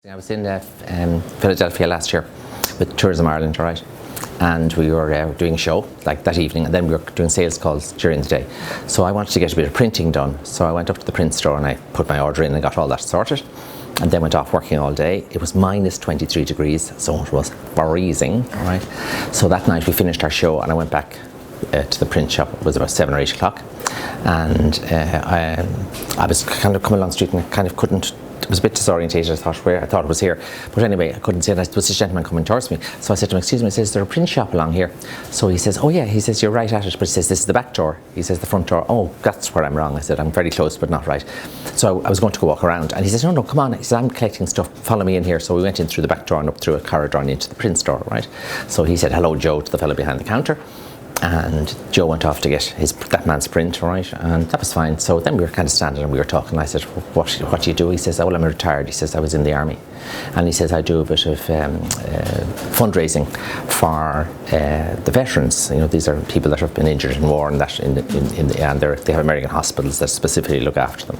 I was in Philadelphia last year with Tourism Ireland, right? And we were doing a show like that evening, and then we were doing sales calls during the day. So I wanted to get a bit of printing done. So I went up to the print store and I put my order in and got all that sorted, and then went off working all day. It was minus 23 degrees, so it was freezing, all right? So that night we finished our show and I went back to the print shop. It was about 7 or 8 o'clock, and I was kind of coming along the street and I kind of couldn't. It was a bit disorientated. I thought it was here, but anyway I couldn't see it. There was this gentleman coming towards me, so I said to him, "Excuse me," I says, "Is there a print shop along here?" So he says, "Oh yeah," he says, "You're right at it," but he says, "This is the back door." He says, "The front door." "Oh, that's where I'm wrong." I said, "I'm very close but not right." So I was going to go walk around, and he says, "No, come on." He said, "I'm collecting stuff, follow me in here." So we went in through the back door and up through a corridor and into the print store, right? So he said hello Joe to the fellow behind the counter, and Joe went off to get that man's print, right? And that was fine. So then we were kind of standing and we were talking. I said, what do you do? He says, "Oh, well, I'm retired." He says, "I was in the army." And he says, "I do a bit of fundraising for the veterans. You know, these are people that have been injured in war and that and they have American hospitals that specifically look after them."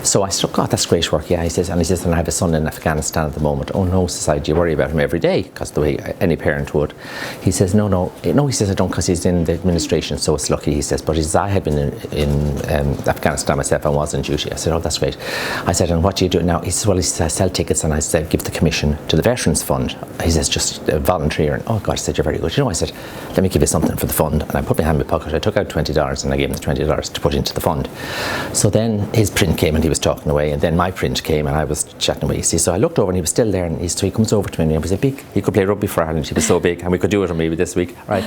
So I said, "Oh God, that's great work." Yeah, he says, and I have a son in Afghanistan at the moment. "Oh no," says I, "do you worry about him every day?" Because the way any parent would. He says, no, he says, "I don't, because he's in the administration, so it's lucky." He says, "But he says, I had been in Afghanistan myself and was on duty." I said, "Oh, that's great." I said, "And what do you do now?" He says, "Well," he says, "I sell tickets and I said, give the commission to the Veterans Fund." He says, "Just volunteer." And oh God, I said, "You're very good." You know, I said, "Let me give you something for the fund." And I put my hand in my pocket. I took out $20 and I gave him the $20 to put into the fund. So then his print came and he was talking away, and then my print came and I was chatting away. You see, so I looked over and he was still there, and so he comes over to me and he was a big, he could play rugby for Ireland. He was so big, and we could do it maybe this week, right?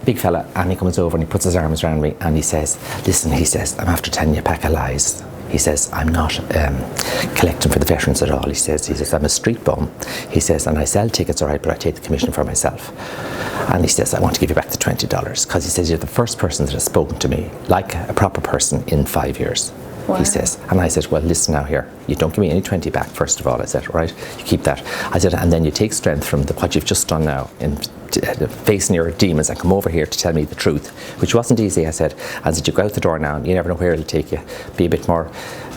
Big fella, and he comes over and he puts his arms around me and he says, "Listen," he says, "I'm after telling you a pack of lies." He says, "I'm not collecting for the veterans at all." He says, "I'm a street bum." He says, "And I sell tickets, all right, but I take the commission for myself." And he says, "I want to give you back the $20 because," he says, "you're the first person that has spoken to me like a proper person in 5 years." Wow. He says, and I said, "Well, listen now here, you don't give me any 20 back, first of all." I said, "Right, you keep that." I said, "And then you take strength from what you've just done now in facing your demons and come over here to tell me the truth," which wasn't easy. I said, "You go out the door now, and you never know where it'll take you. Be a bit more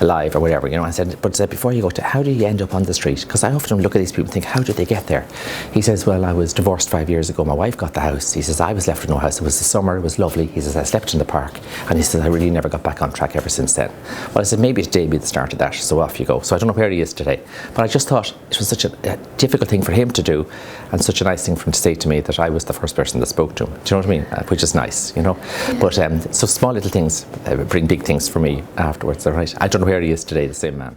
alive or whatever, you know." I said, "But before you go to, how do you end up on the street?" Because I often look at these people and think, how did they get there? He says, "Well, I was divorced 5 years ago. My wife got the house." He says, "I was left with no house. It was the summer. It was lovely." He says, "I slept in the park." And he says, "I really never got back on track ever since then." Well, I said, maybe today will be the start of that. So off you go. So I don't know where he is today. But I just thought it was such a difficult thing for him to do, and such a nice thing for him to say to me that I was the first person that spoke to him. Do you know what I mean? Which is nice, you know. But so small little things bring big things for me afterwards. All right. I don't know where he is today, the same man.